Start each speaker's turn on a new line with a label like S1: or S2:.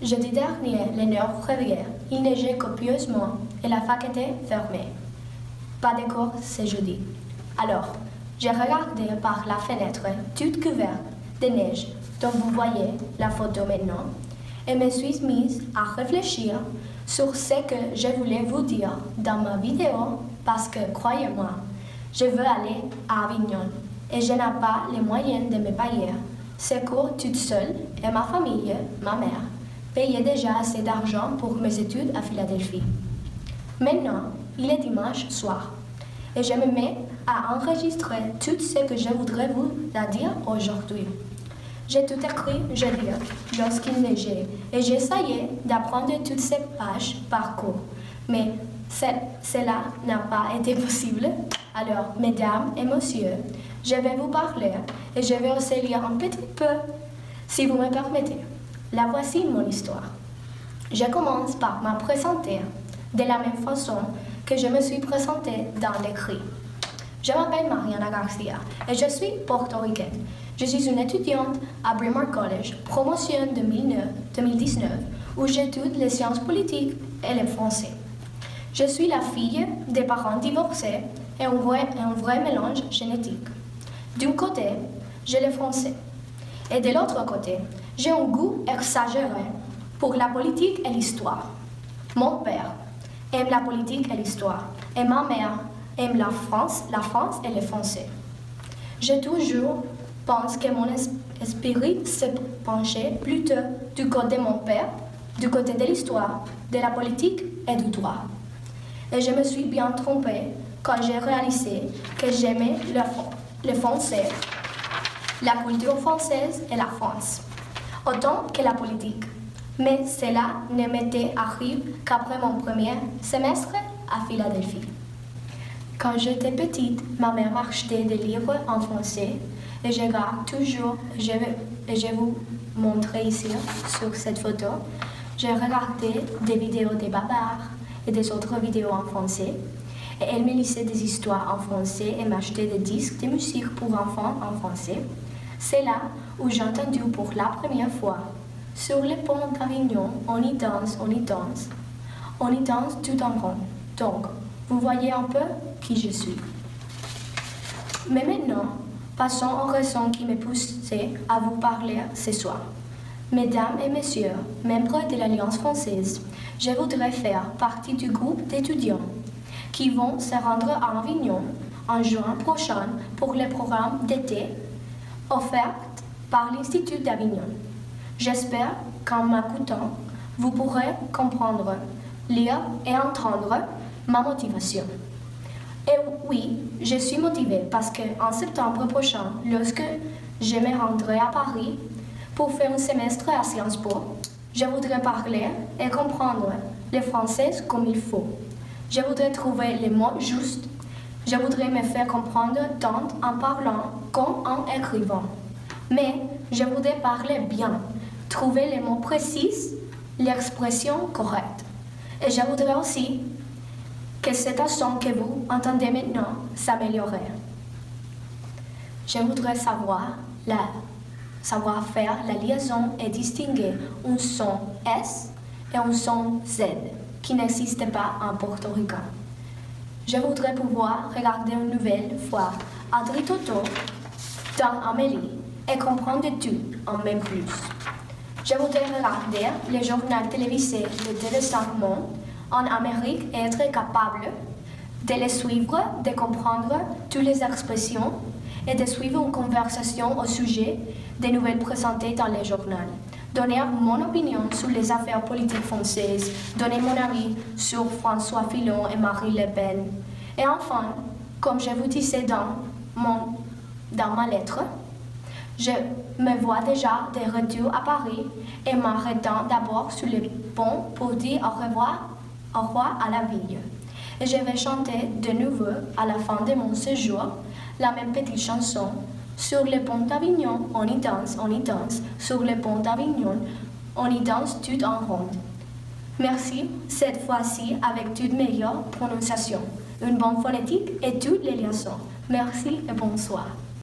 S1: Jeudi dernier, les 9 février, il neigeait copieusement et la fac était fermée. Pas de cours ce jeudi. Alors, j'ai regardé par la fenêtre toute couverte de neige dont vous voyez la photo maintenant et me suis mise à réfléchir sur ce que je voulais vous dire dans ma vidéo parce que, croyez-moi, je veux aller à Avignon et je n'ai pas les moyens de me payer ce cours toute seule et ma famille, ma mère, payait déjà assez d'argent pour mes études à Philadelphie. Maintenant, il est dimanche soir et je me mets à enregistrer tout ce que je voudrais vous dire aujourd'hui. J'ai tout écrit jeudi lorsqu'il neigeait et j'essayais d'apprendre toutes ces pages par cours. Mais cela n'a pas été possible. Alors, mesdames et messieurs, je vais vous parler et je vais aussi lire un petit peu, si vous me permettez. La voici mon histoire. Je commence par me présenter de la même façon que je me suis présentée dans l'écrit. Je m'appelle Mariana Garcia et je suis portoricaine. Je suis une étudiante à Bryn Mawr College, promotion 2019, où j'étudie les sciences politiques et le français. Je suis la fille des parents divorcés et un vrai mélange génétique. D'un côté, j'ai le français. Et de l'autre côté, j'ai un goût exagéré pour la politique et l'histoire. Mon père aime la politique et l'histoire, et ma mère aime la France et le français. J'ai toujours pensé que mon esprit se penchait plutôt du côté de mon père, du côté de l'histoire, de la politique et du droit. Et je me suis bien trompée quand j'ai réalisé que j'aimais le français, la culture française et la France, autant que la politique. Mais cela ne m'était arrivé qu'après mon premier semestre à Philadelphie. Quand j'étais petite, ma mère m'achetait des livres en français et je garde toujours, je vais vous montrer ici sur cette photo, j'ai regardé des vidéos des babards et des autres vidéos en français et elle me lisait des histoires en français et m'achetait des disques de musique pour enfants en français. C'est là où j'ai entendu pour la première fois. Sur le pont d'Avignon, on y danse tout en rond. Donc, vous voyez un peu qui je suis. Mais maintenant, passons aux raisons qui me poussaient à vous parler ce soir. Mesdames et messieurs, membres de l'Alliance française, je voudrais faire partie du groupe d'étudiants qui vont se rendre à Avignon en juin prochain pour le programme d'été offert par l'Institut d'Avignon. J'espère qu'en m'écoutant, vous pourrez comprendre, lire et entendre ma motivation. Et oui, je suis motivée parce qu'en septembre prochain, lorsque je me rendrai à Paris pour faire un semestre à Sciences Po, je voudrais parler et comprendre le français comme il faut. Je voudrais trouver les mots justes. Je voudrais me faire comprendre tant en parlant qu'en écrivant. Mais je voudrais parler bien, trouver les mots précis, l'expression correcte. Et je voudrais aussi que cette accent que vous entendez maintenant s'améliorerait. Je voudrais savoir faire la liaison et distinguer un son S et un son Z qui n'existe pas en portoricain. Je voudrais pouvoir regarder une nouvelle fois Audrey Tautou dans Amélie et comprendre tout en même plus. Je voudrais regarder les journaux télévisés de TV5 Monde en Amérique et être capable de les suivre, de comprendre toutes les expressions et de suivre une conversation au sujet des nouvelles présentées dans les journaux. Donner mon opinion sur les affaires politiques françaises, donner mon avis sur François Fillon et Marine Le Pen. Et enfin, comme je vous disais dans ma lettre, je me vois déjà de retour à Paris et m'arrêtant d'abord sur le pont pour dire au revoir à la ville. Et je vais chanter de nouveau à la fin de mon séjour la même petite chanson. Sur le pont d'Avignon, on y danse, sur le pont d'Avignon, on y danse tout en rond. Merci, cette fois-ci avec toute meilleure prononciation, une bonne phonétique et toutes les liaisons. Merci et bonsoir.